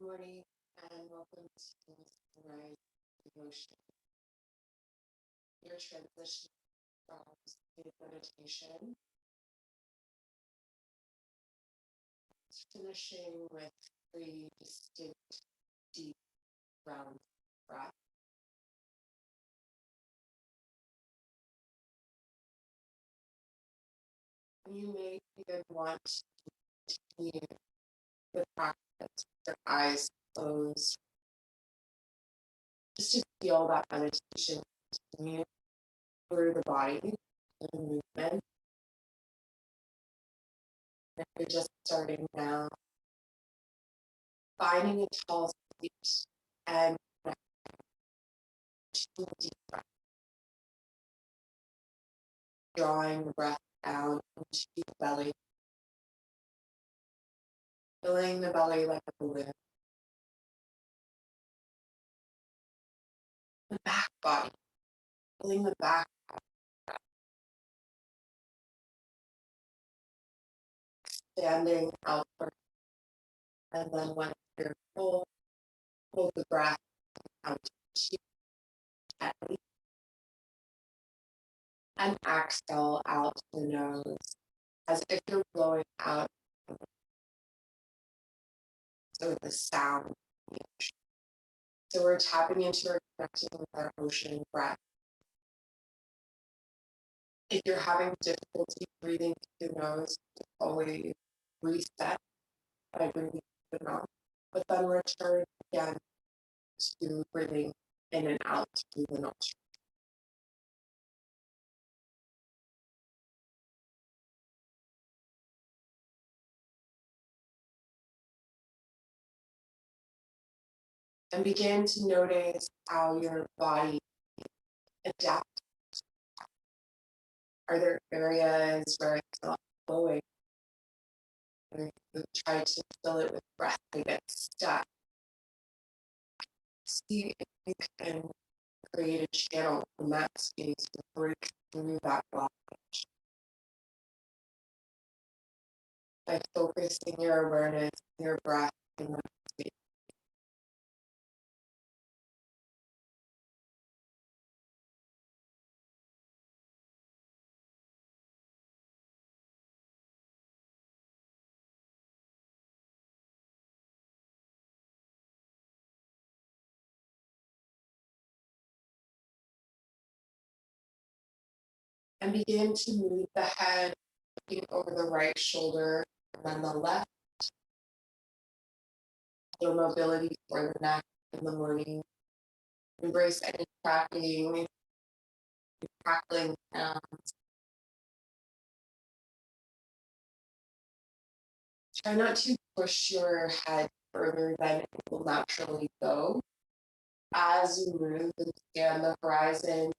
Morning and welcome to Sunrise Devotion. Your transition from state meditation, finishing with 3 distinct deep round breaths. You may even want to continue the practice with your eyes closed, just to feel that meditation continue through the body and the movement. If you're just starting now, finding a tall seat and two deep breaths, drawing the breath down into the belly, filling the belly like a balloon. The back body, filling the back, expanding outward. And then when you're full, hold the breath out gently. And exhale out the nose as if you're blowing out. So the sound. So we're tapping into or connecting with our ocean breath. If you're having difficulty breathing through the nose, always reset by breathing through the mouth, but then return again to breathing in and out through the nostrils. And begin to notice how your body adapts. Are there areas where it's not flowing? Or you try to fill it with breath and get stuck. See if you can create a channel in that space to break through that blockage. By focusing your awareness, your breath in that space. And begin to move the head, looking over the right shoulder and then the left. The mobility for the neck in the morning. Embrace any cracking, crackling sounds. Try not to push your head further than it will naturally go. As you move and scan the horizon,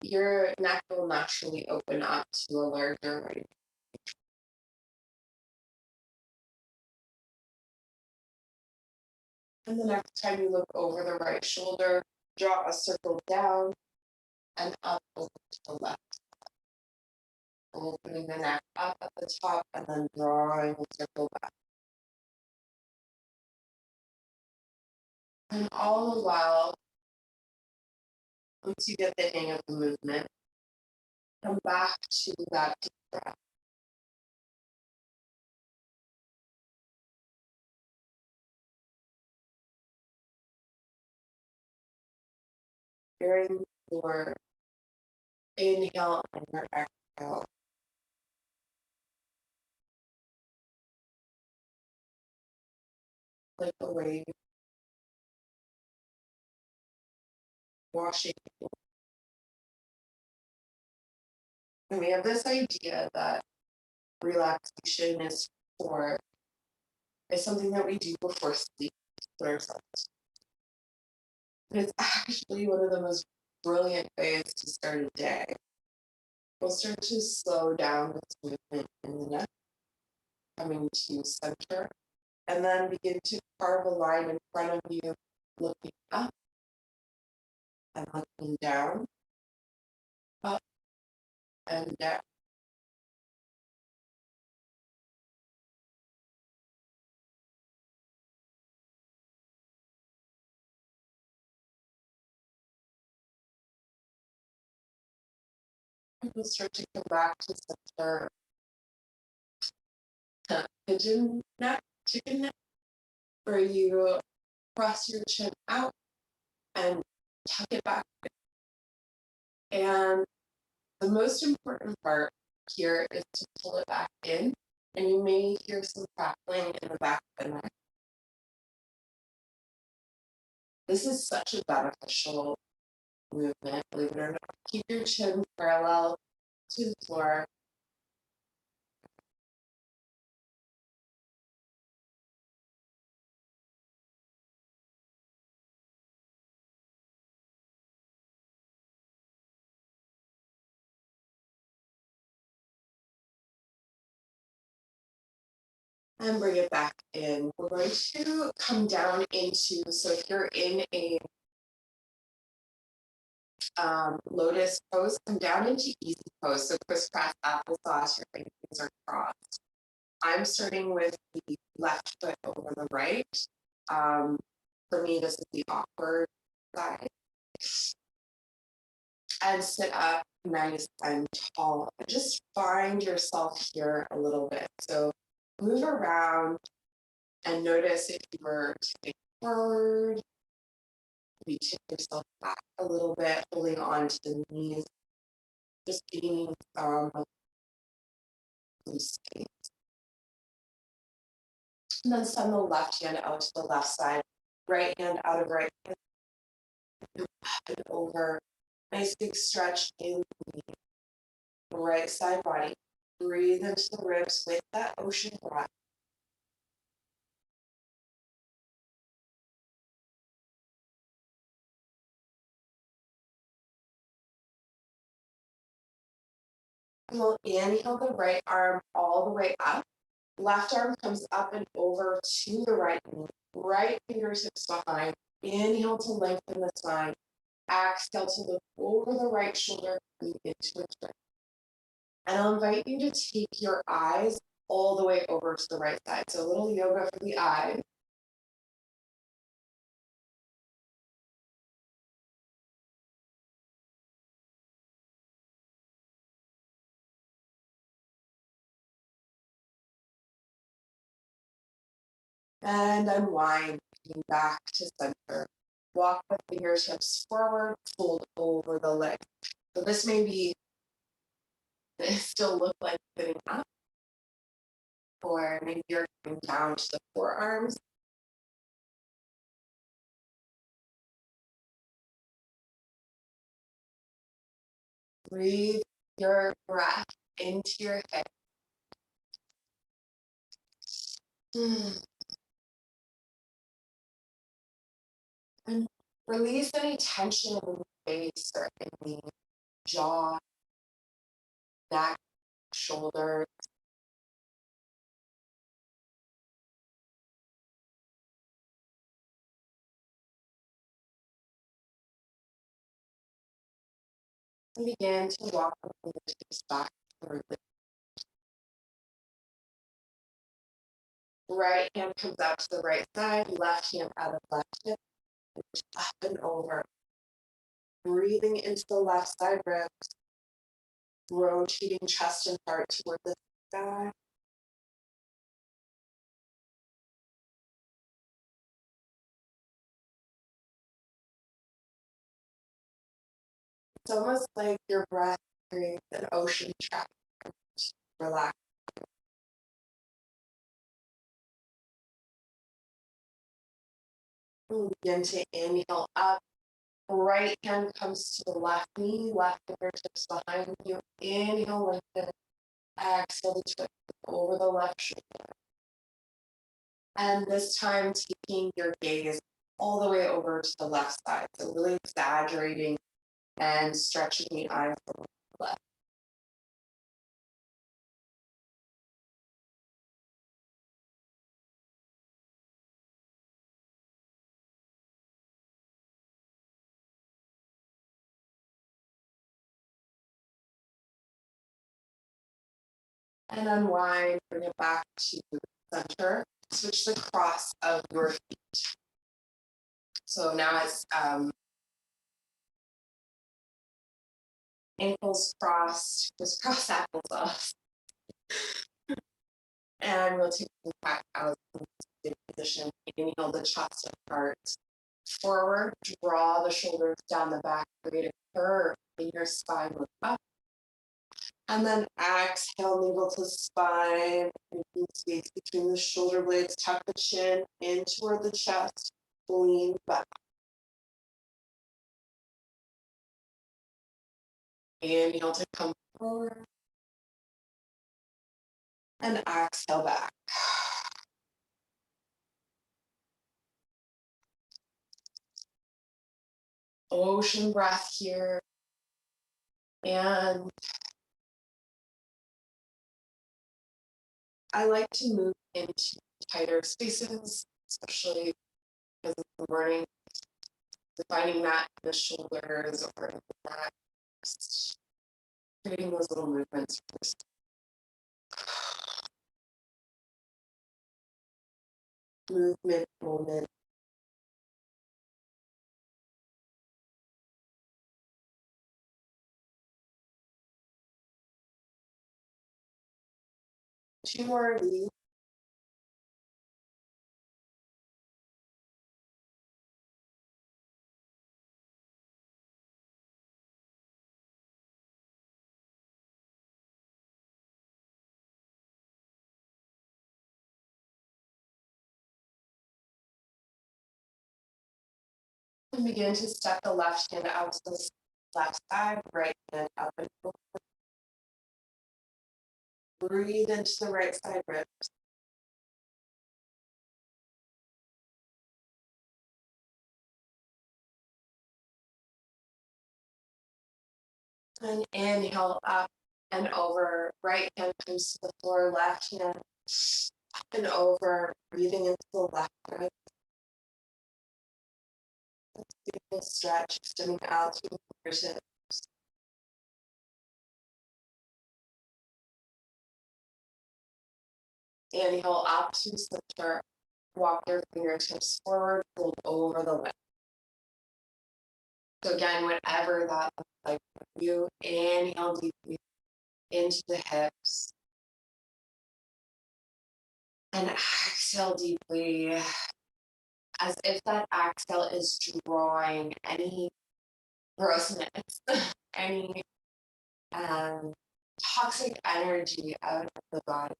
your neck will naturally open up to a larger range. And the next time you look over the right shoulder, draw a circle down and up over to the left. Opening the neck up at the top and then drawing the circle back. And all the while, once you get the hang of the movement, come back to that deep breath. During your inhale and your exhale, like a wave washing. And we have this idea that relaxation is something that we do before sleep for ourselves. But it's actually one of the most brilliant ways to start a day. We'll start to slow down this movement in the neck, coming to center, and then begin to carve a line in front of you, looking up and looking down, up and down. you'll start to come back to center. Pigeon neck, chicken neck, where you press your chin out and tuck it back. And the most important part here is to pull it back in, and you may hear some crackling in the back of the neck. This is such a beneficial movement, believe it or not. Keep your chin parallel to the floor. And bring it back in. We're going to come down into, so if you're in a lotus pose, come down into easy pose. So crisscross applesauce, your fingers are crossed. I'm starting with the left foot over the right. For me, this is the awkward side. And sit up nice and tall. Just find yourself here a little bit. So move around and notice if you were tipping forward, maybe tip yourself back a little bit, holding on to the knees, just gaining some loose space. And then send the left hand out to the left side, right hand out of right hand, up and over. Nice big stretch in the right side body. Breathe into the ribs with that ocean breath. We'll inhale the right arm all the way up. Left arm comes up and over to the right knee. Right fingertips behind. Inhale to lengthen the spine. Exhale to look over the right shoulder, into a twist. And I'll invite you to take your eyes all the way over to the right side. So a little yoga for the eyes. And unwind, coming back to center. Walk the fingertips forward, fold over the leg. So this may be, still look like sitting up, or maybe you're coming down to the forearms. Breathe your breath into your head. And release any tension in the face or in the jaw, neck, shoulders. And begin to walk the fingertips back toward the right hand comes out to the right side, left hand out of left hip, up and over. Breathing into the left side ribs, rotating chest and heart toward the sky. It's almost like your breath creates an ocean track. Relax. Begin to inhale up. Right hand comes to the left knee, left fingertips behind you. Inhale, lengthen. Exhale to twist over the left shoulder. And this time taking your gaze all the way over to the left side. So really exaggerating and stretching the eyes from the left. And unwind, bring it back to center. Switch the cross of your feet. So now it's ankles crossed, just cross applesauce. And we'll take the back out in the position. Inhale the chest apart. Forward, draw the shoulders down the back, create a curve in your spine, look up. And then exhale, navel to spine, making space between the shoulder blades, tuck the chin in toward the chest, lean back. Inhale to come forward. And exhale back. Ocean breath here. And I like to move into tighter spaces, especially because it's the morning, finding that in the shoulders or in the back, creating those little movements first. Movement, moment. Two more of these. And begin to step the left hand out to the left side, right hand up and forward. Breathe into the right side ribs. And inhale up and over. Right hand comes to the floor, left hand up and over. Breathing into the left rib. Beautiful stretch, extending out through the fingertips. Inhale up to center. Walk your fingertips forward, fold over the leg. So again, whatever that looks like for you, inhale deeply into the hips. And exhale deeply, as if that exhale is drawing any grossness, any toxic energy out of the body.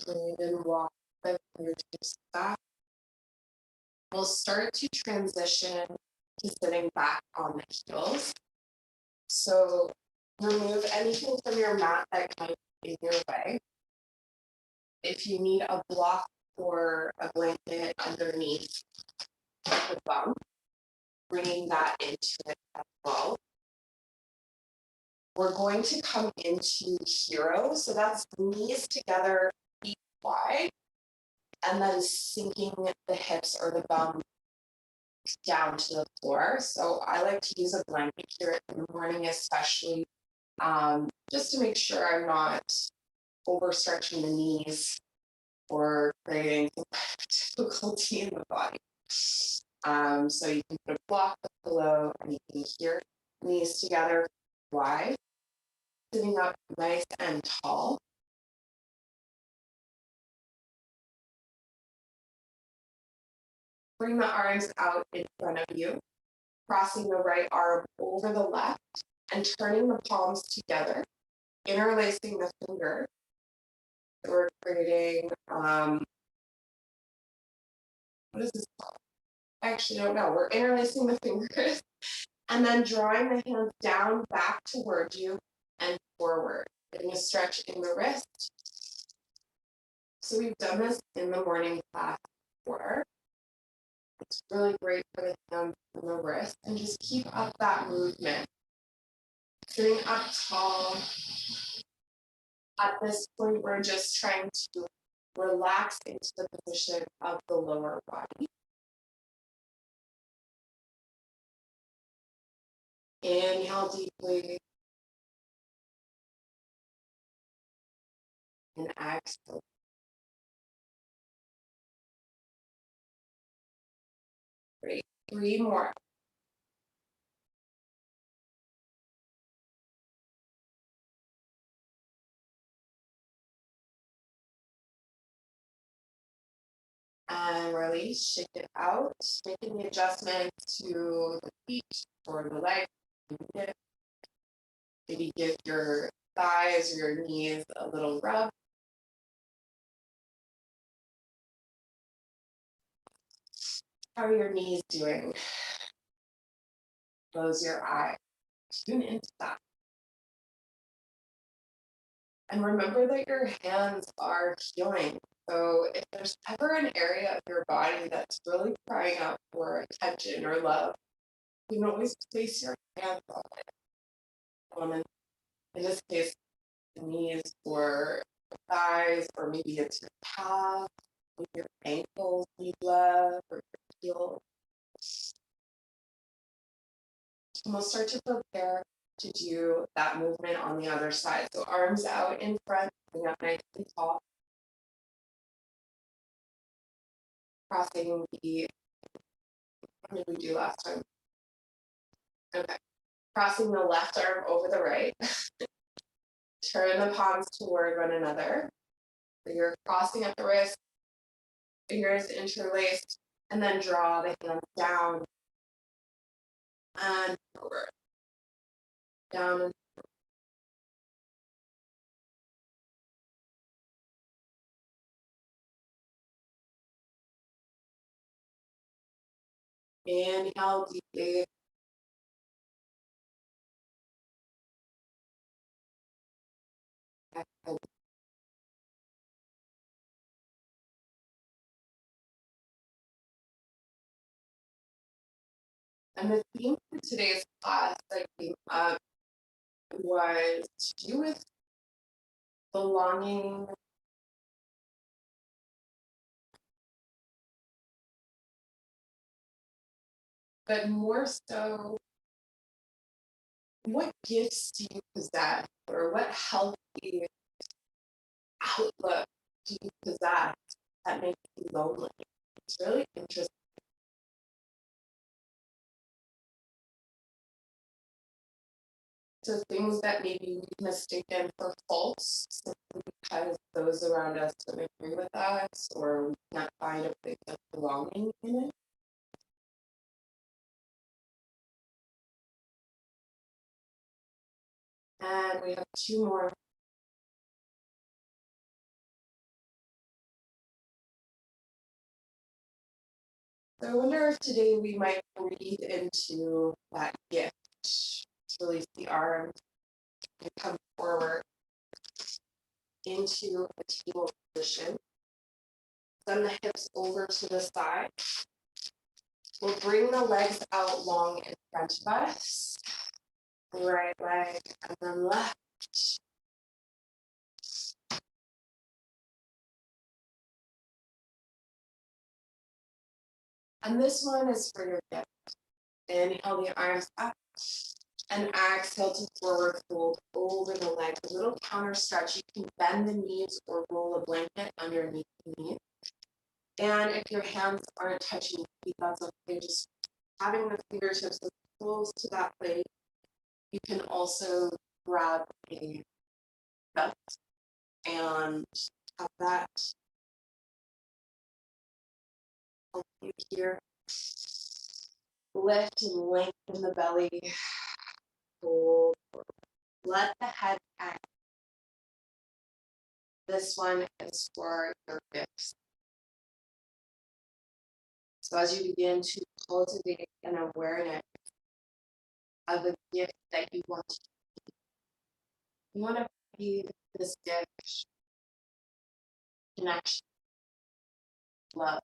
And then walk the fingertips back. We'll start to transition to sitting back on the heels. So remove anything from your mat that might be in your way. If you need a block or a blanket underneath the bum, bringing that into it as well. We're going to come into hero. So that's knees together, feet wide, and then sinking the hips or the bum down to the floor. So I like to use a blanket here in the morning, especially just to make sure I'm not overstretching the knees or creating difficulty in the body. So you can put a block below and you can hear knees together wide, sitting up nice and tall. Bring the arms out in front of you, crossing the right arm over the left and turning the palms together, interlacing the fingers. So we're creating, what is this called? I actually don't know. We're interlacing the fingers and then drawing the hands down, back towards you and forward. Getting a stretch in the wrist. So we've done this in the morning class before. It's really great for the hands and the wrist, and just keep up that movement. Sitting up tall. At this point, we're just trying to relax into the position of the lower body. Inhale deeply. and exhale. Great. 3 more. And release, shake it out, making the adjustment to the feet or the legs. Maybe give your thighs or your knees a little rub. How are your knees doing? Close your eyes. Tune into that. And remember that your hands are healing. So if there's ever an area of your body that's really crying out for attention or love, you can always place your hands on it. In this case, the knees or thighs, or maybe it's your calf, maybe your ankles need love, or your heel. And we'll start to prepare to do that movement on the other side. So arms out in front, bring up nice and tall. Crossing the, what did we do last time? Okay. Crossing the left arm over the right. Turn the palms toward one another. So you're crossing at the wrist, fingers interlaced, and then draw the hands down and forward. Down and inhale deeply. Exhale. And the theme for today's class that came up was to do with belonging, but more so, what gifts do you possess, or what healthy outlook do you possess that makes you lonely? It's really interesting. So things that maybe we mistaken for faults simply because those around us don't agree with us, or we can't find a place of belonging in it. And we have 2 more. So I wonder if today we might breathe into that gift, release the arms, and come forward into a table position. Send the hips over to the side. We'll bring the legs out long in front of us. Right leg and then left. And this one is for your gift. Inhale the arms up and exhale to forward fold over the legs. A little counter stretch. You can bend the knees or roll a blanket underneath the knees. And if your hands aren't touching your feet, that's okay. Just having the fingertips close to that plate. You can also grab a belt and have that help you here. Lift and lengthen the belly. Hold. Let the head hang. This one is for your gifts. So as you begin to cultivate an awareness of the gift that you want to be, you want to be this gift, connection, love.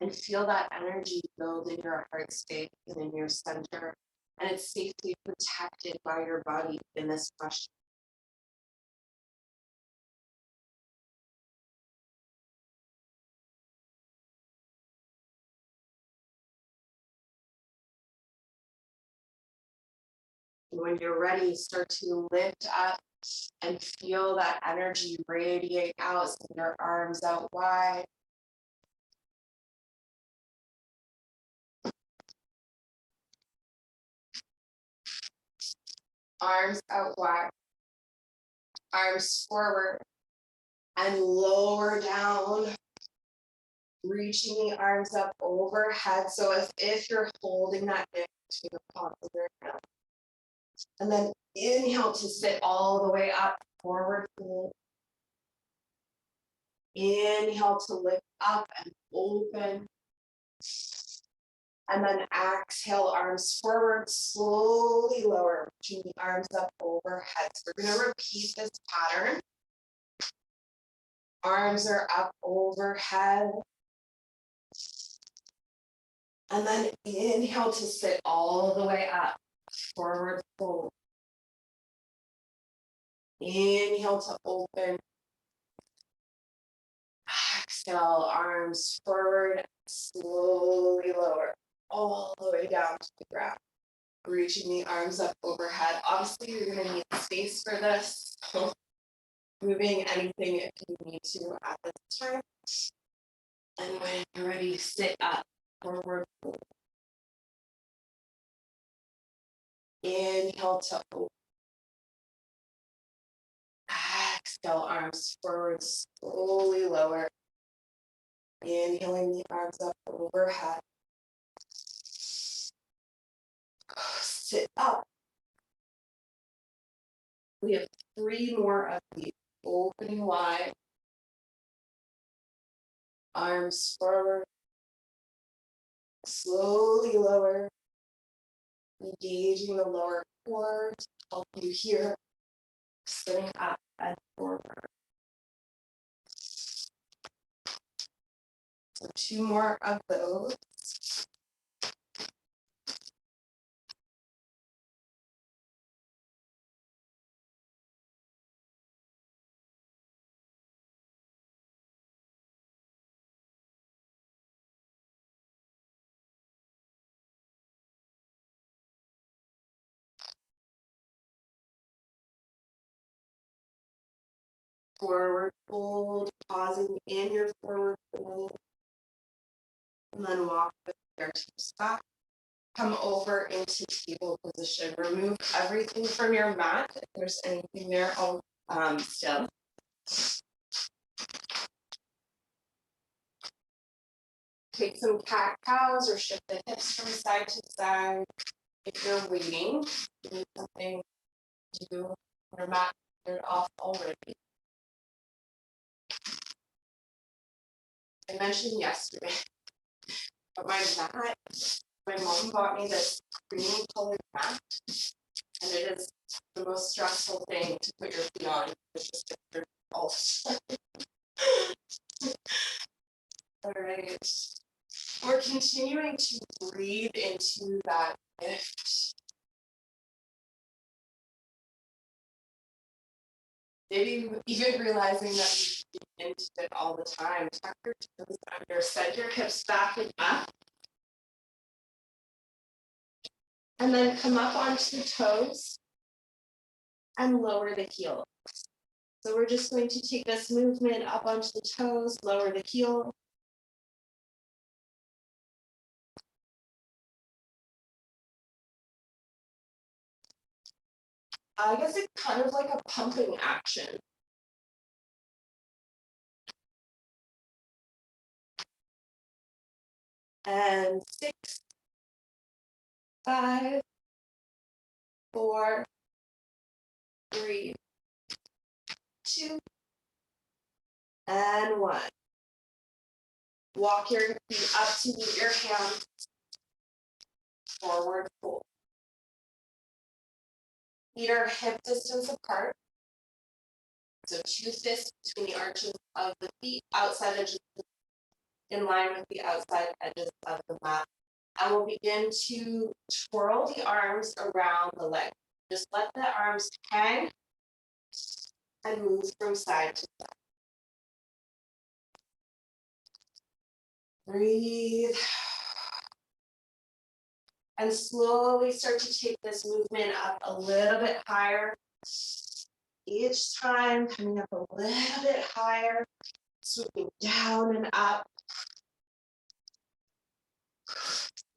And feel that energy build in your heart space and in your center. And it's safely protected by your body in this question. And when you're ready, start to lift up and feel that energy radiate out. Send your arms out wide. Arms out wide. Arms forward and lower down. Reaching the arms up overhead. So as if you're holding that hip to the palm of your hand. And then inhale to sit all the way up, forward fold. Inhale to lift up and open. And then exhale, arms forward, slowly lower, reaching the arms up overhead. So we're going to repeat this pattern. Arms are up overhead. And then inhale to sit all the way up, forward fold. Inhale to open. Exhale, arms forward, slowly lower, all the way down to the ground. Reaching the arms up overhead. Obviously, you're going to need space for this. So moving anything if you need to at this time. And when you're ready, sit up, forward fold. Inhale to open. Exhale, arms forward, slowly lower. Inhaling the arms up overhead. Sit up. We have 3 more of these. Opening wide. Arms forward. Slowly lower. Engaging the lower core to help you here. Sitting up and forward. So 2 more of those. Forward fold, pausing in your forward fold. And then walk with your hips back. Come over into table position. Remove everything from your mat. If there's anything there, still. Take some cat-cows or shift the hips from side to side. If you're waiting, you need something to do. Your mat cleared off already. I mentioned yesterday, but my mom bought me this cream colored mat, and it is the most stressful thing to put your feet on. It's just all all right. We're continuing to breathe into that lift. Maybe even realizing that we breathe into it all the time. Tuck your toes under, send your hips back and up. And then come up onto the toes and lower the heel. So we're just going to take this movement up onto the toes, lower the heel. I guess it's kind of like a pumping action. And 6, 5, 4, 3, 2, and 1. Walk your feet up to meet your hands. Forward fold. Feet are hip distance apart. So 2 fists between the arches of the feet, outside edges in line with the outside edges of the mat. And we'll begin to twirl the arms around the leg. Just let the arms hang and move from side to side. Breathe. And slowly start to take this movement up a little bit higher. Each time coming up a little bit higher, swooping down and up.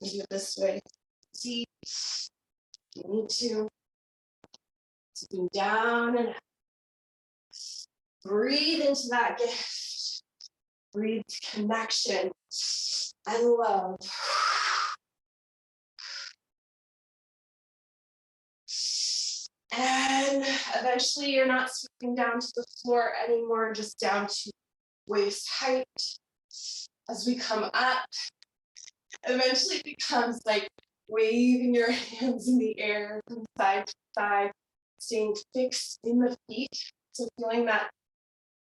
Do it this way. Deep. You need to. Swooping down and up. Breathe into that gift. Breathe connection and love. And eventually you're not swooping down to the floor anymore, just down to waist height. As we come up, eventually it becomes like waving your hands in the air from side to side, staying fixed in the feet. So feeling that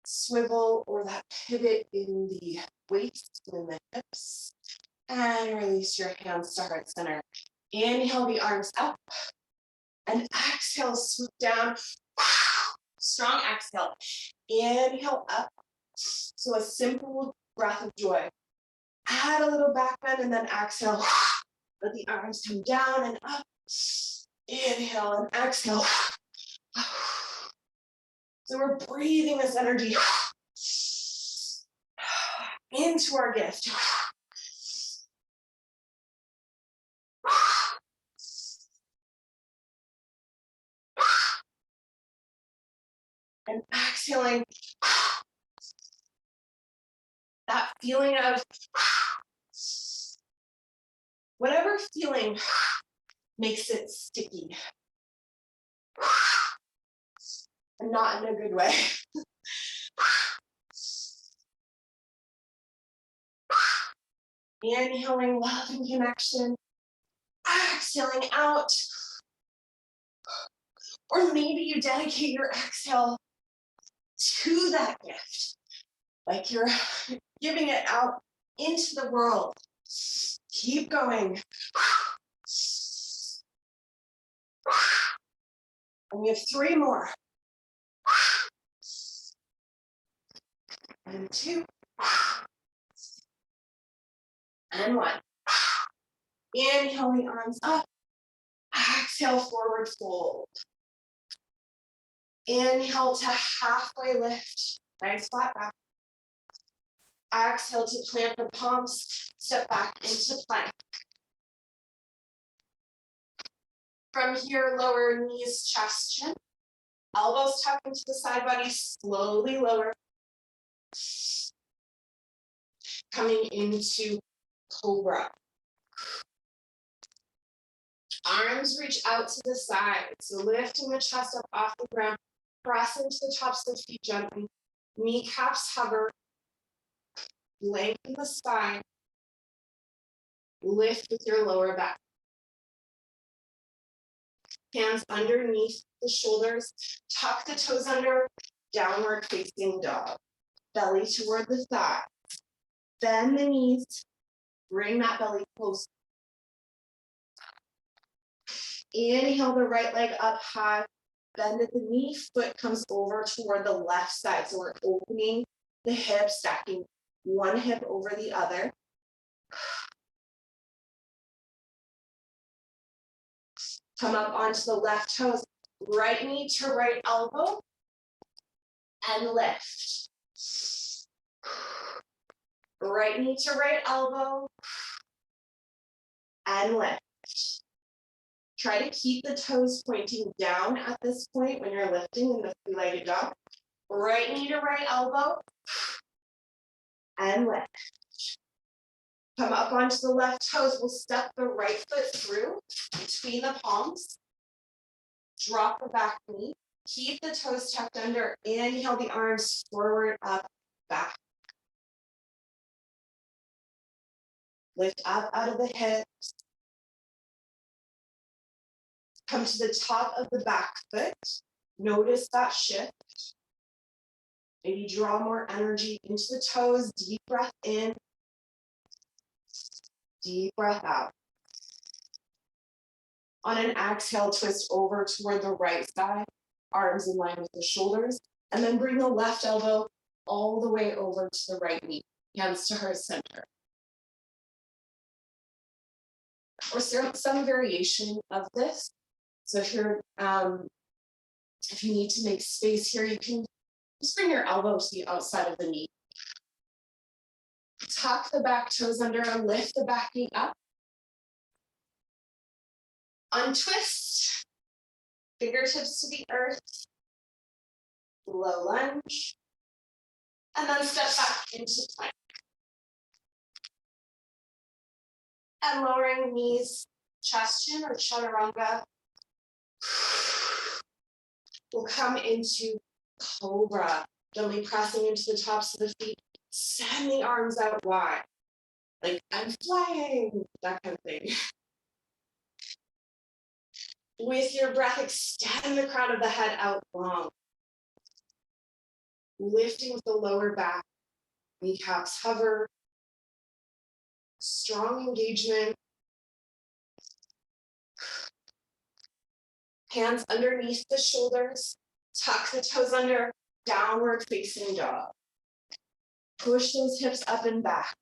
swivel or that pivot in the waist and the hips. And release your hands to heart center. Inhale the arms up. And exhale, swoop down. Strong exhale. Inhale up. So a simple breath of joy. Add a little back bend and then exhale. Let the arms come down and up. Inhale and exhale. So we're breathing this energy into our gift. And exhaling that feeling of whatever feeling makes it sticky and not in a good way. Inhaling love and connection, exhaling out. Or maybe you dedicate your exhale to that gift, like you're giving it out into the world. Keep going. And we have 3 more. And 2. And 1. Inhale the arms up. Exhale, forward fold. Inhale to halfway lift. Nice flat back. Exhale to plant the palms. Step back into plank. From here, lower knees, chest, chin. Elbows tuck into the side body, slowly lower. Coming into cobra. Arms reach out to the side. So lifting the chest up off the ground. Press into the tops of the feet gently. Kneecaps hover. Lengthen the spine. Lift with your lower back. Hands underneath the shoulders. Tuck the toes under. Downward facing dog. Belly toward the thigh. Bend the knees. Bring that belly close. Inhale the right leg up high. Bend at the knee. Foot comes over toward the left side. So we're opening the hips, stacking one hip over the other. Come up onto the left toes. Right knee to right elbow. And lift. Right knee to right elbow. And lift. Try to keep the toes pointing down at this point when you're lifting in the three-legged dog. Right knee to right elbow. And lift. Come up onto the left toes. We'll step the right foot through between the palms. Drop the back knee. Keep the toes tucked under. Inhale the arms forward, up, back. Lift up out of the hips. Come to the top of the back foot. Notice that shift. Maybe draw more energy into the toes. Deep breath in. Deep breath out. On an exhale, twist over toward the right side. Arms in line with the shoulders. And then bring the left elbow all the way over to the right knee. Hands to heart center. or some variation of this. So if you're if you need to make space here, you can just bring your elbow to the outside of the knee. Tuck the back toes under and lift the back knee up. Untwist, fingertips to the earth, low lunge, and then step back into plank. And lowering knees, chest chin or chaturanga. We'll come into cobra, gently pressing into the tops of the feet. Send the arms out wide, like I'm flying, that kind of thing. With your breath, extend the crown of the head out long. Lifting with the lower back, kneecaps hover. Strong engagement. Hands underneath the shoulders. Tuck the toes under, downward facing dog. Push those hips up and back.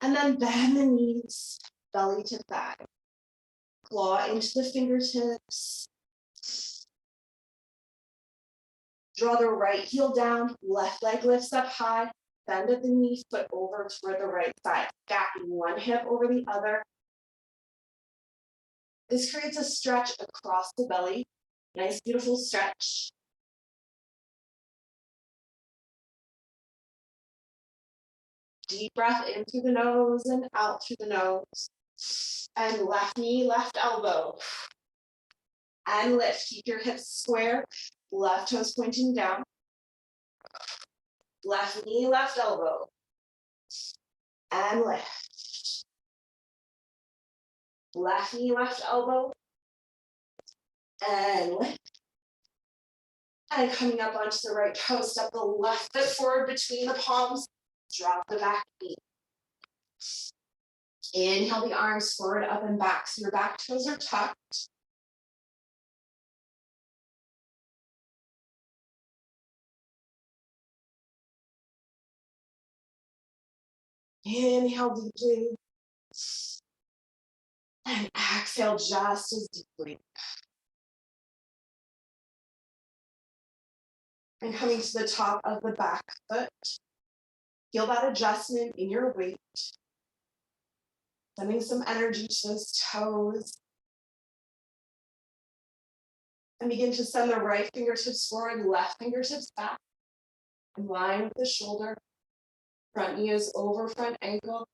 And then bend the knees, belly to thigh. Claw into the fingertips. Draw the right heel down, left leg lifts up high. Bend at the knee, foot over toward the right side. Stacking one hip over the other. This creates a stretch across the belly. Nice, beautiful stretch. Deep breath in through the nose and out through the nose. And left knee, left elbow. And lift. Keep your hips square. Left toes pointing down. Left knee, left elbow. And lift. Left knee, left elbow. And lift. And coming up onto the right toe, step the left foot forward between the palms. Drop the back knee. Inhale the arms forward, up and back. So your back toes are tucked. Inhale deeply. And exhale just as deeply. And coming to the top of the back foot. Feel that adjustment in your weight. Sending some energy to those toes. And begin to send the right fingertips forward, left fingertips back. In line with the shoulder. Front knee is over front ankle.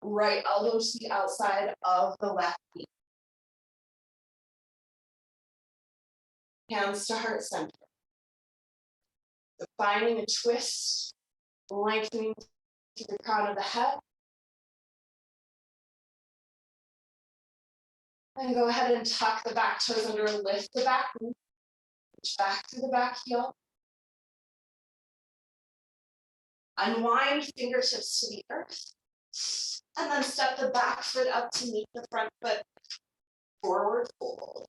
Right elbow to the outside of the left knee. Hands to heart center. Defining a twist, lengthening to the crown of the head. And go ahead and tuck the back toes under and lift the back knee. Reach back through the back heel. Unwind fingertips to the earth. And then step the back foot up to meet the front foot. Forward fold.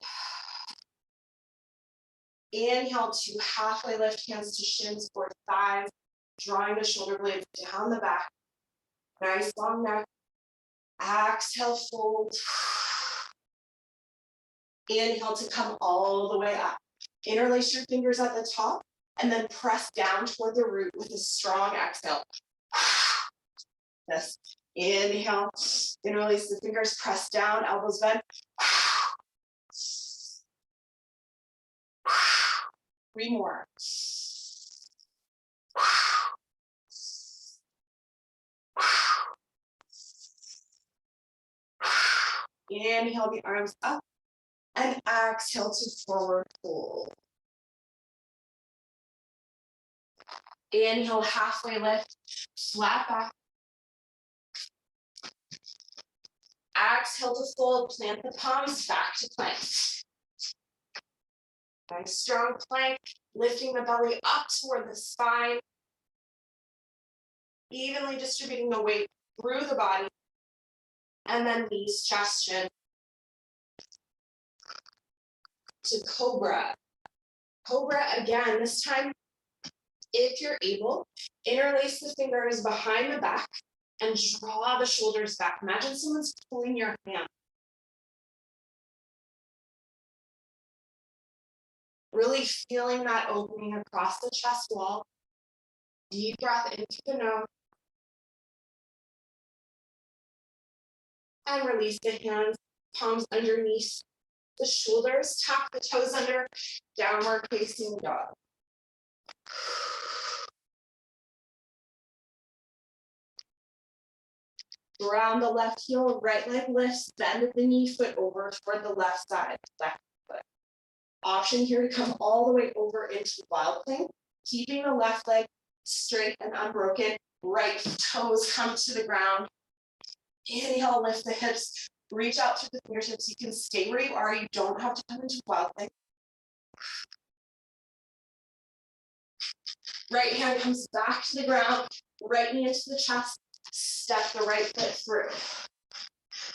Inhale to halfway lift, hands to shins or thighs, drawing the shoulder blades down the back. Nice long neck. Exhale, fold. Inhale to come all the way up. Interlace your fingers at the top and then press down toward the root with a strong exhale. Yes. Inhale, interlace the fingers, press down, elbows bent. 3 more. Inhale the arms up and exhale to forward fold. Inhale, halfway lift, flat back. Exhale to fold, plant the palms back to plank. Nice strong plank, lifting the belly up toward the spine. Evenly distributing the weight through the body. And then knees, chest, chin. To cobra. Cobra again, this time, if you're able, interlace the fingers behind the back And draw the shoulders back. Imagine someone's pulling your hand. Really feeling that opening across the chest wall. Deep breath into the nose. And release the hands, palms underneath the shoulders. Tuck the toes under, downward facing dog. Ground the left heel, right leg lifts, bend the knee, foot over toward the left side, left foot. Option here to come all the way over into wild plank, keeping the left leg straight and unbroken. Right toes come to the ground. Inhale, lift the hips, reach out through the fingertips. You can stay where you are. You don't have to come into wild plank. Right hand comes back to the ground, right knee into the chest, step the right foot through.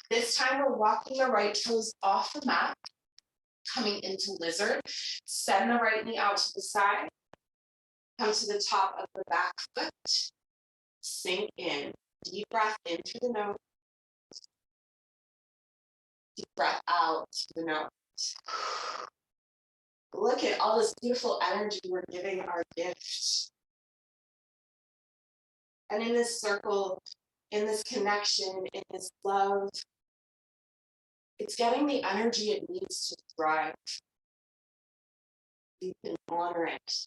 This time we're walking the right toes off the mat, coming into lizard. Send the right knee out to the side. Come to the top of the back foot. Sink in. Deep breath in through the nose. Deep breath out through the nose. Look at all this beautiful energy we're giving our gift. And in this circle, in this connection, in this love, it's getting the energy it needs to thrive. You can honor it.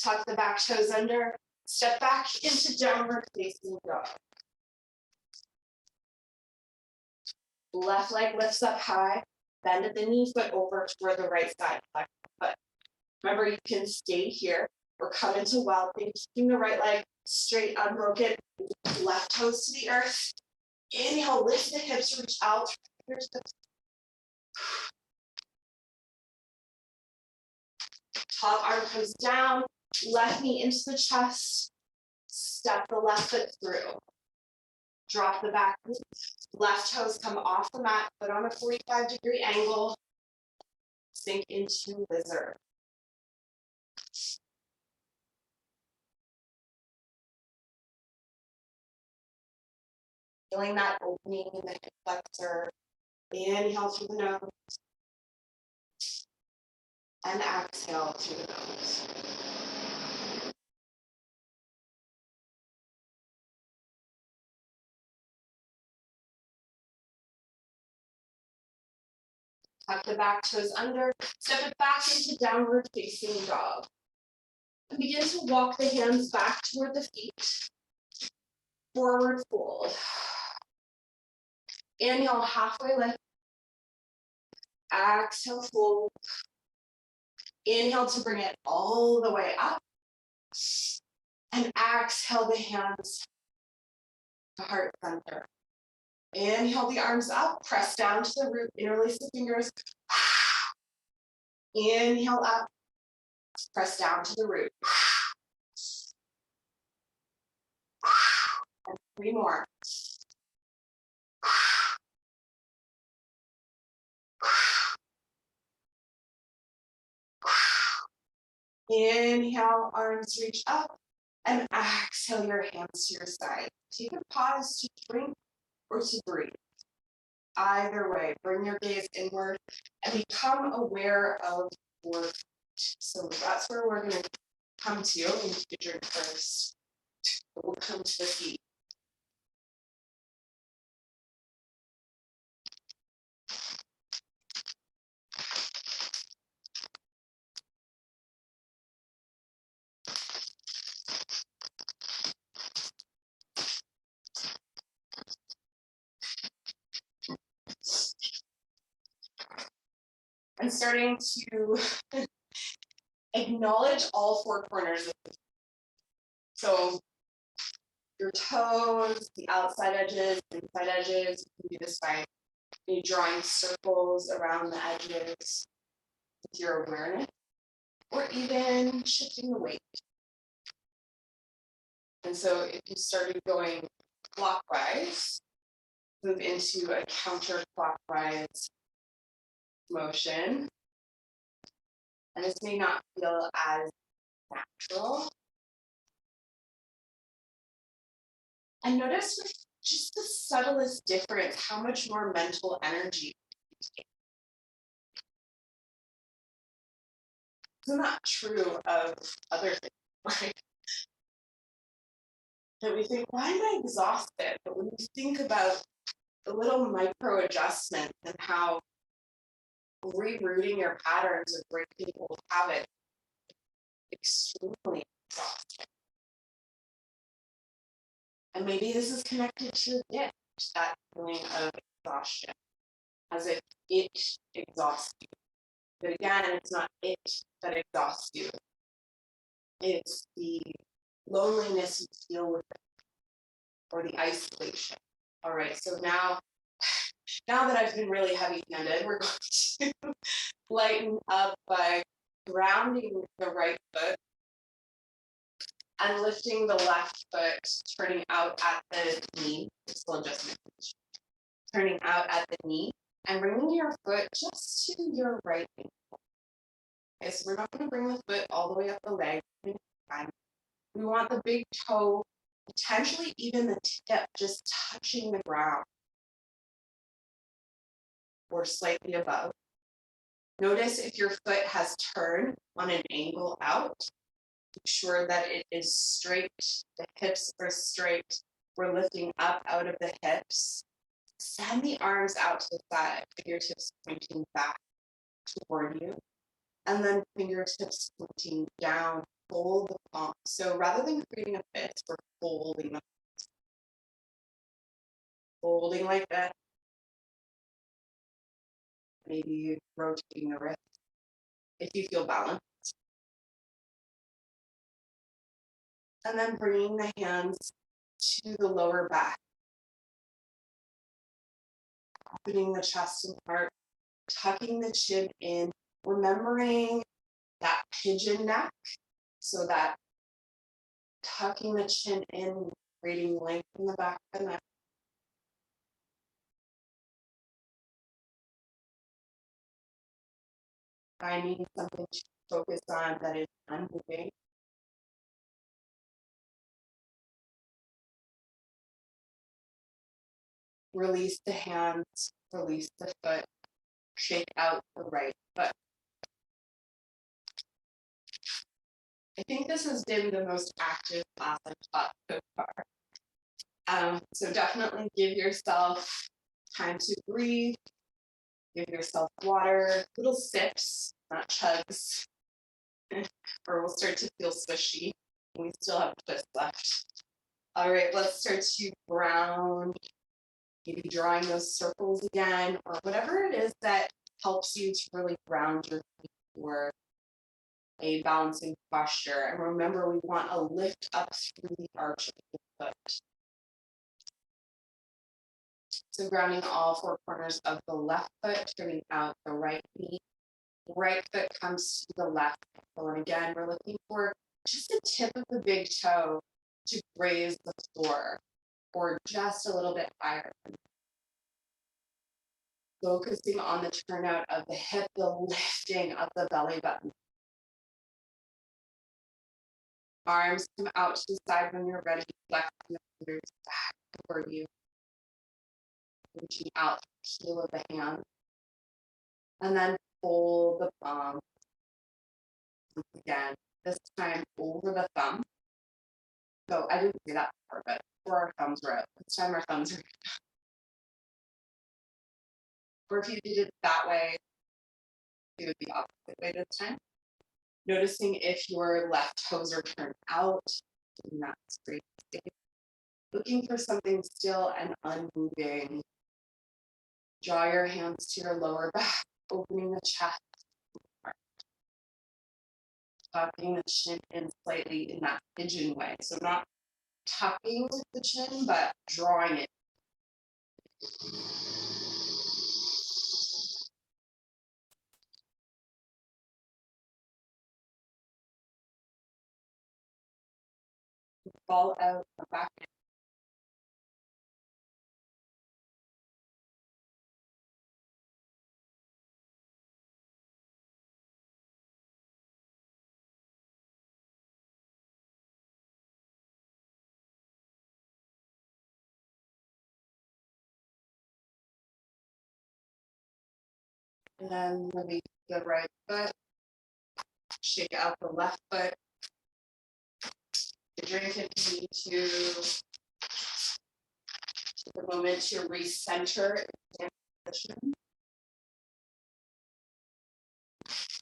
Tuck the back toes under, step back into downward facing dog. Left leg lifts up high, bend at the knee, foot over toward the right side, left foot. Remember, you can stay here or come into wild plank, keeping the right leg straight, unbroken, left toes to the earth. Inhale, lift the hips, reach out through the fingertips. Top arm comes down, left knee into the chest, step the left foot through. Drop the back knee, left toes come off the mat, put on a 45-degree angle, sink into lizard. Feeling that opening in the hip flexor. Inhale through the nose. And exhale through the nose. Tuck the back toes under, step it back into downward facing dog. And begin to walk the hands back toward the feet. Forward fold. Inhale, halfway lift. Exhale, fold. Inhale to bring it all the way up. And exhale the hands to heart center. Inhale the arms up, press down to the root, interlace the fingers. Inhale up, press down to the root. And 3 more. Inhale, arms reach up, and exhale your hands to your side. Take a pause to drink or to breathe. Either way, bring your gaze inward and become aware of your feet. So that's where we're going to come to. We need to drink first. But we'll come to the feet. And starting to acknowledge all 4 corners of the feet. So your toes, the outside edges, inside edges, you can do this by maybe drawing circles around the edges with your awareness, or even shifting the weight. And so if you started going clockwise, move into a counterclockwise motion. And this may not feel as natural, And notice with just the subtlest difference, how much more mental energy you take. Isn't that true of other things, right? That we think, why am I exhausted? But when you think about the little micro adjustments and how rerouting your patterns of breaking old habits extremely exhausting. And maybe this is connected to it, that feeling of exhaustion, as if it exhausts you. But again, it's not it that exhausts you. It's the loneliness you feel with it, or the isolation. All right, so now that I've been really heavy-handed, we're going to lighten up by grounding the right foot and lifting the left foot, turning out at the knee. Still adjustment. Turning out at the knee and bringing your foot just to your right ankle. Okay, so we're not going to bring the foot all the way up the leg. We want the big toe, potentially even the tip, just touching the ground or slightly above. Notice if your foot has turned on an angle out. Make sure that it is straight. The hips are straight. We're lifting up out of the hips. Send the arms out to the side, fingertips pointing back toward you. And then fingertips pointing down, fold the palm. So rather than creating a fist, we're folding the palms. Folding like that. Maybe rotating the wrist if you feel balanced. And then bringing the hands to the lower back. Opening the chest and heart, tucking the chin in, remembering that pigeon neck, so that tucking the chin in, creating length in the back of the neck. Finding something to focus on that is unmoving. Release the hands, release the foot, shake out the right foot. I think this has been the most active class I've taught so far. So definitely give yourself time to breathe, give yourself water, little sips, not chugs, or we'll start to feel swishy. We still have twists left. All right, let's start to ground. Maybe drawing those circles again, or whatever it is that helps you to really ground your feet for a balancing posture. And remember, we want a lift up through the arch of the foot. So grounding all four corners of the left foot, turning out the right knee. Right foot comes to the left ankle. And again, we're looking for just the tip of the big toe to graze the floor, or just a little bit higher. Focusing on the turnout of the hip, the lifting of the belly button. Arms come out to the side when you're ready. Flex the fingers back toward you. Reaching out the heel of the hand. And then fold the palm. Again, this time over the thumb. So I didn't say that before, but before our thumbs were out. This time our thumbs are out. Or if you did it that way, do it the opposite way this time. Noticing if your left toes are turned out, and that's great. Looking for something still and unmoving. Draw your hands to your lower back, opening the chest. Tucking the chin in slightly in that pigeon way. So not tucking with the chin, but drawing it. Fall out the back. And then release the right foot. Shake out the left foot. You're going to continue to take a moment to recenter in position.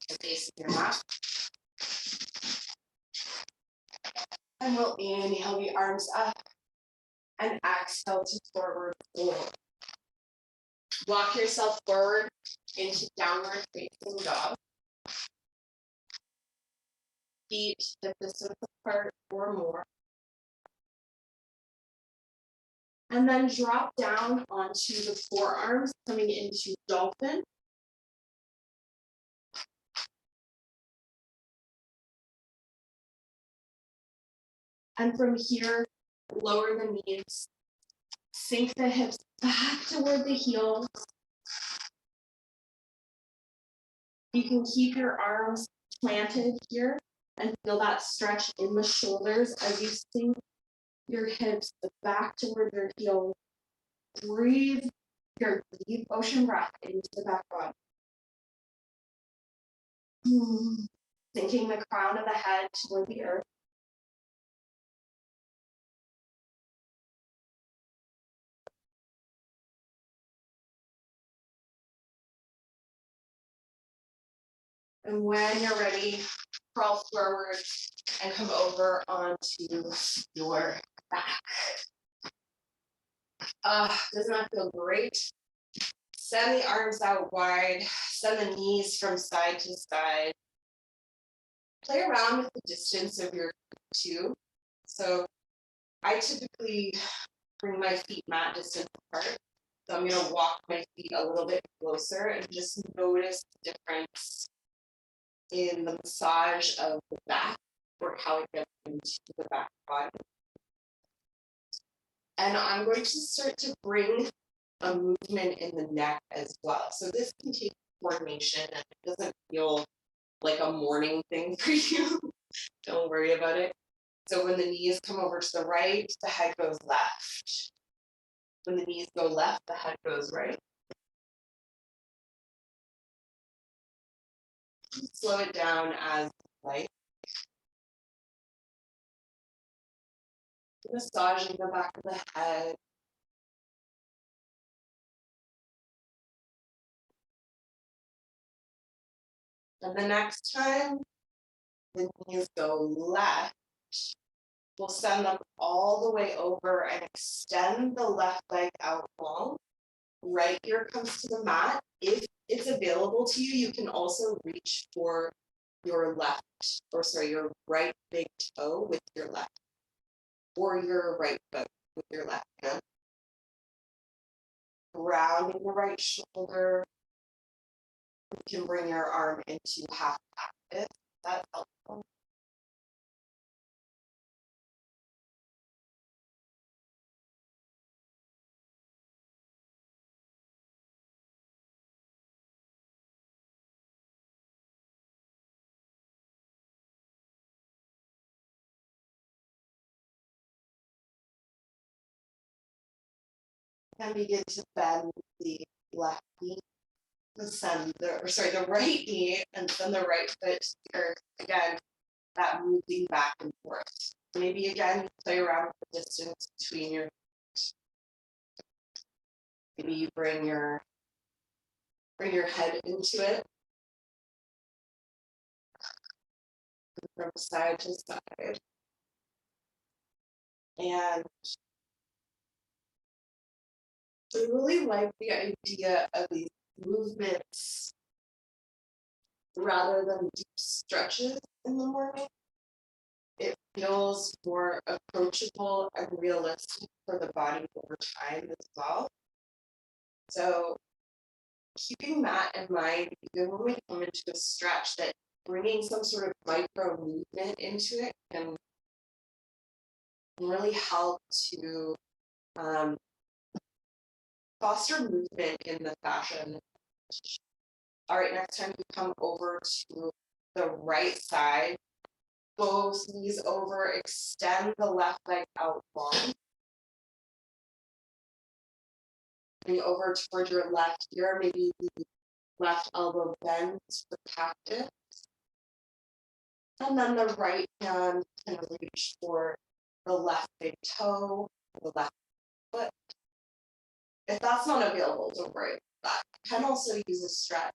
The base of your mat. And we'll inhale the arms up and exhale to forward fold. Walk yourself forward into downward facing dog. Feet hip distance apart or more. And then drop down onto the forearms, coming into dolphin. And from here, lower the knees, sink the hips back toward the heels. You can keep your arms planted here and feel that stretch in the shoulders as you sink your hips back toward your heels. Breathe your deep ocean breath into the back body. Sinking the crown of the head toward the earth. And when you're ready, crawl forward and come over onto your back. Doesn't that feel great? Send the arms out wide, send the knees from side to side. Play around with the distance of your two. So I typically bring my feet mat distance apart. So I'm going to walk my feet a little bit closer and just notice the difference in the massage of the back or how it gets into the back body. And I'm going to start to bring a movement in the neck as well. So this can take coordination and it doesn't feel like a morning thing for you. Don't worry about it. So when the knees come over to the right, the head goes left. When the knees go left, the head goes right. Slow it down as you like. Massaging the back of the head. And the next time the knees go left, we'll send them all the way over and extend the left leg out long. Right ear comes to the mat. If it's available to you, you can also reach for your your right big toe with your left, or your right foot with your left hand. Rounding the right shoulder. You can bring your arm into half cactus. That's helpful. And begin to bend the left knee, the right knee, and then the right foot to the earth. Again, that moving back and forth. Maybe again, play around with the distance between your feet. Maybe you bring your head into it. From side to side. And I really like the idea of these movements rather than deep stretches in the morning. It feels more approachable and realistic for the body over time as well. So keeping that in mind, even when we come into a stretch, that bringing some sort of micro movement into it can really help to foster movement in the fascia. All right, next time you come over to the right side, both knees over, extend the left leg out long. Bring over towards your left ear, maybe the Left elbow bends for cactus. And then the right hand can reach for the left big toe, the left foot. If that's not available, don't worry about that. You can also use a strap.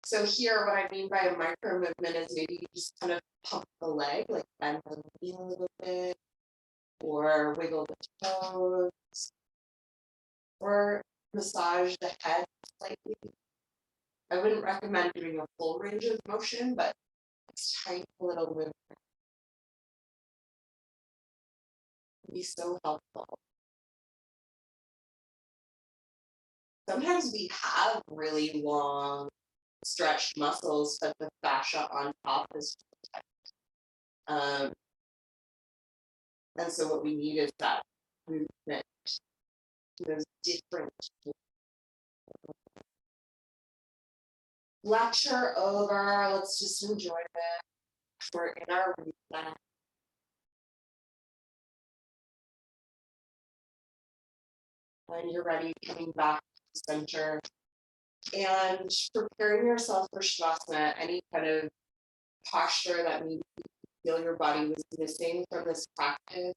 So here, what I mean by a micro movement is maybe you just kind of pump the leg, like bend the knee a little bit, or wiggle the toes, or massage the head slightly. I wouldn't recommend doing a full range of motion, but it's tiny little movement can be so helpful. Sometimes we have really long stretched muscles, but the fascia on top is tight. And so what we need is that movement, those different lecture over. Let's just enjoy it. We're in our reset. When you're ready, coming back to center and preparing yourself for Savasana, any kind of posture that maybe you feel your body was missing from this practice,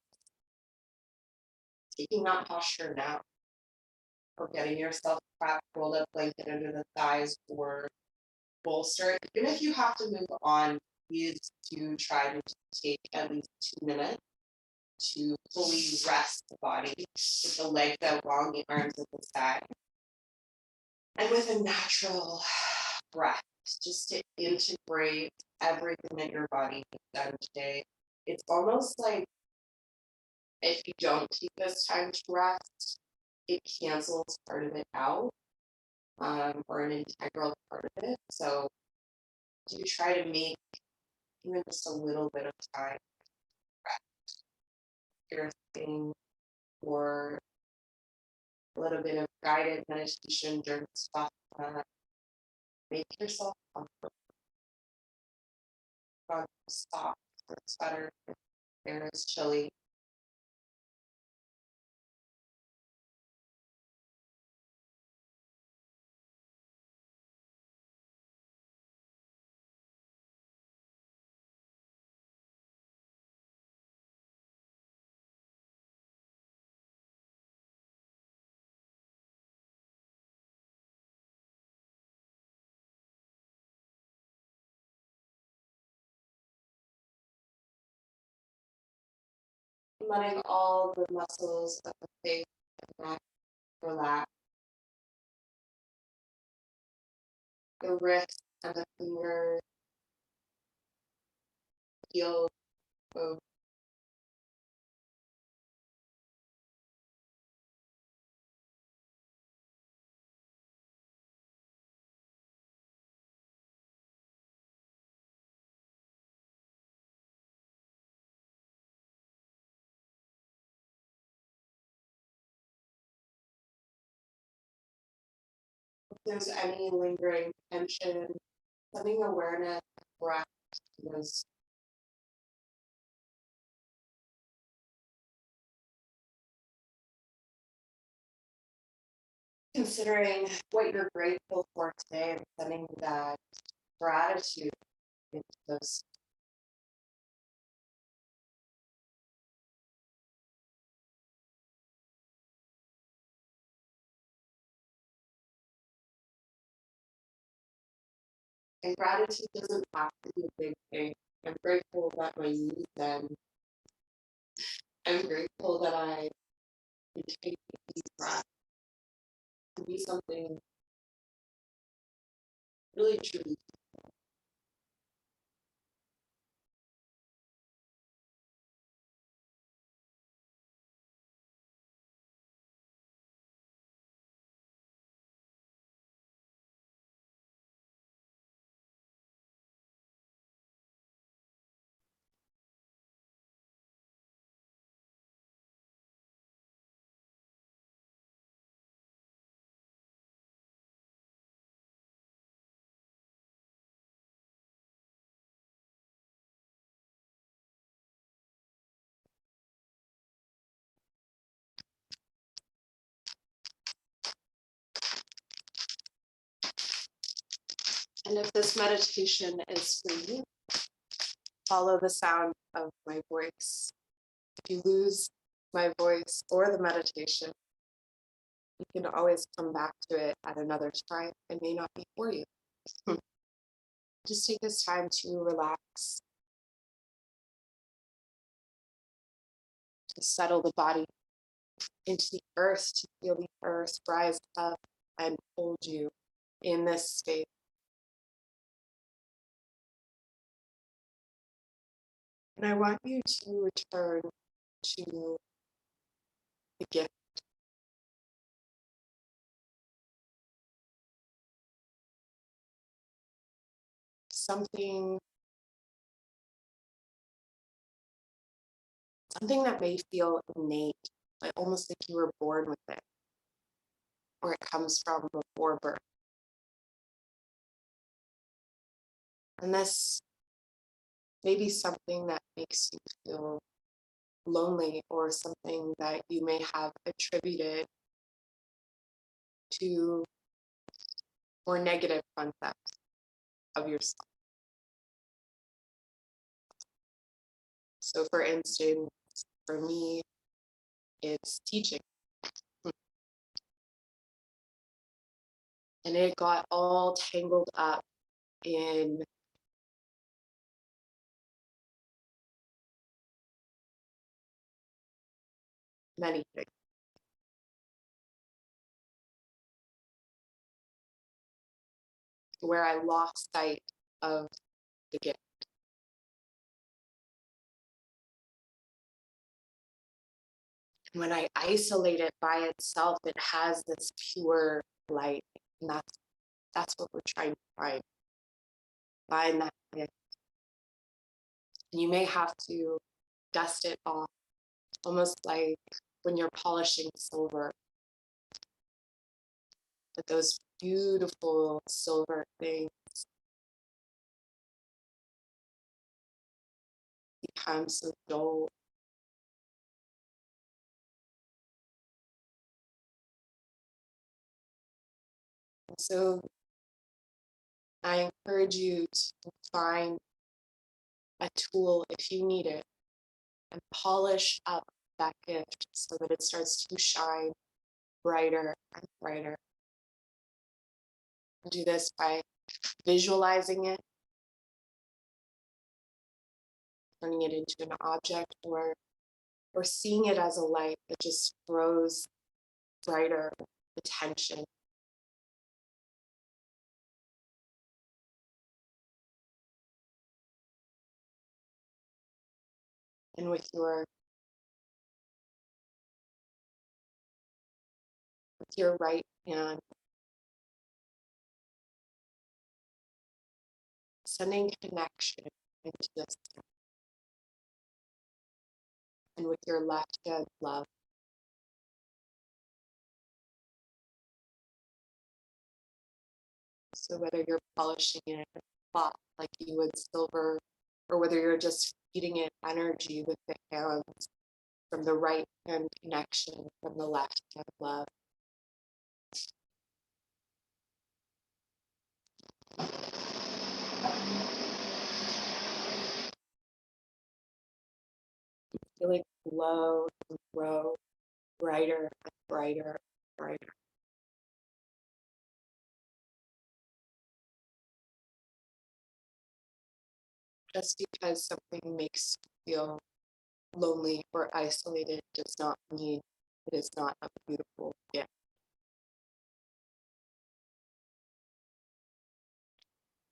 taking that posture now, or getting yourself prepped, rolled up blanket under the thighs, or bolster. Even if you have to move on, please do try to take at least 2 minutes to fully rest the body with the legs out long, the arms at the side. And with a natural breath, just to integrate everything that your body has done today. It's almost like if you don't take this time to rest, it cancels part of it out, or an integral part of it. So do try to make even just a little bit of time rest your thing, or a little bit of guided meditation during stuff. Make yourself comfortable. Stop. It's better if air is chilly. Letting all the muscles of the face and neck relax. The wrist and the fingers feel both. If there's any lingering tension, sending awareness, breath, is considering what you're grateful for today and sending that gratitude into those. And gratitude doesn't have to be a big thing. I'm grateful that my knees bend. I'm grateful that I can take these breaths to be something really truly And if this meditation is for you, follow the sound of my voice. If you lose my voice or the meditation, you can always come back to it at another time. It may not be for you. Just take this time to relax, to settle the body into the earth, to feel the earth rise up and hold you in this state. And I want you to return to the gift. Something that may feel innate, like almost like you were born with it, or it comes from before birth. And this may be something that makes you feel lonely, or something that you may have attributed to more negative concepts of yourself. So for instance, for me, it's teaching. And it got all tangled up in many things. Where I lost sight of the gift. When I isolate it by itself, it has this pure light. And that's what we're trying to find. Find that gift. And you may have to dust it off, almost like when you're polishing silver. But those beautiful silver things become so dull. And so I encourage you to find a tool if you need it and polish up that gift so that it starts to shine brighter and brighter. Do this by visualizing it, turning it into an object, or seeing it as a light that just grows brighter with attention. And with your right hand, sending connection into this. And with your left hand, love. So whether you're polishing it a spot like you would silver, or whether you're just feeding it energy with the hands, from the right hand connection, from the left hand love. Feel it glow and grow brighter and brighter and brighter. Just because something makes you feel lonely or isolated does not mean it is not a beautiful gift.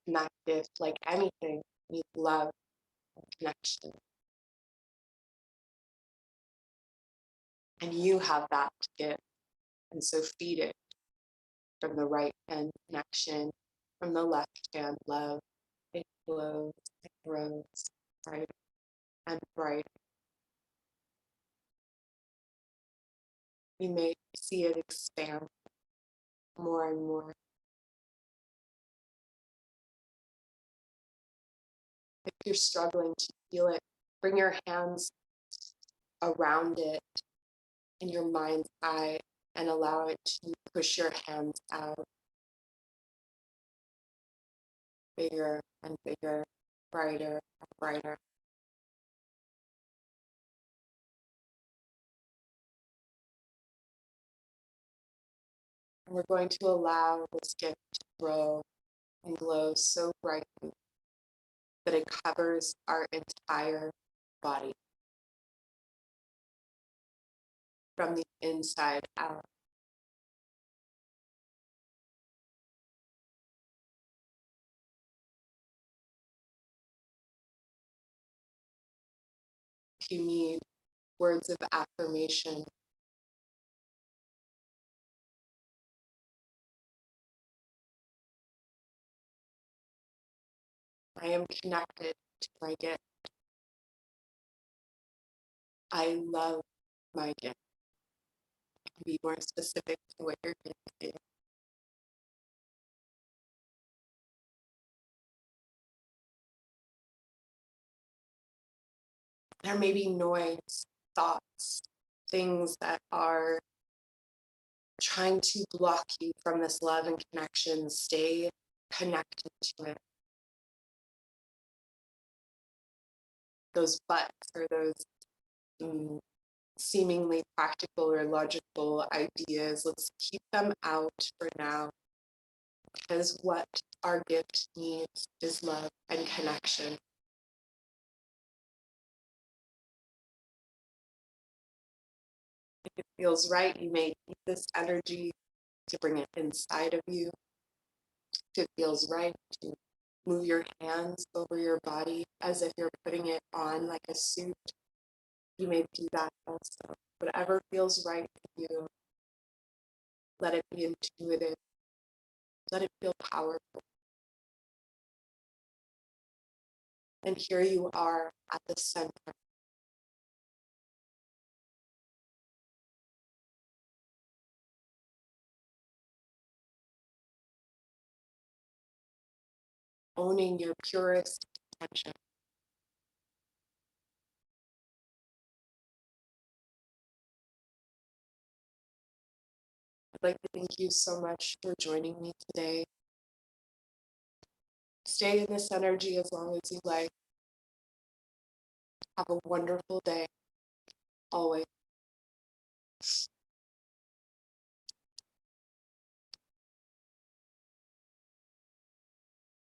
And that gift, like anything, needs love and connection. And you have that gift. And so feed it from the right hand connection, from the left hand love. It glows, it grows brighter and brighter. You may see it expand more and more. If you're struggling to feel it, bring your hands around it in your mind's eye and allow it to push your hands out. bigger and bigger, brighter and brighter. And we're going to allow this gift to grow and glow so brightly that it covers our entire body from the inside out. If you need words of affirmation, I am connected to my gift. I love my gift. You can be more specific to what your gift is. There may be noise, thoughts, things that are trying to block you from this love and connection. Stay connected to it. Those buts or those seemingly practical or logical ideas, let's keep them out for now, because what our gift needs is love and connection. If it feels right, you may use this energy to bring it inside of you. If it feels right, to move your hands over your body as if you're putting it on like a suit. You may do that also. Whatever feels right for you, let it be intuitive. Let it feel powerful. And here you are at the center. Owning your purest intention. I'd like to thank you so much for joining me today. Stay in this energy as long as you like. Have a wonderful day, always.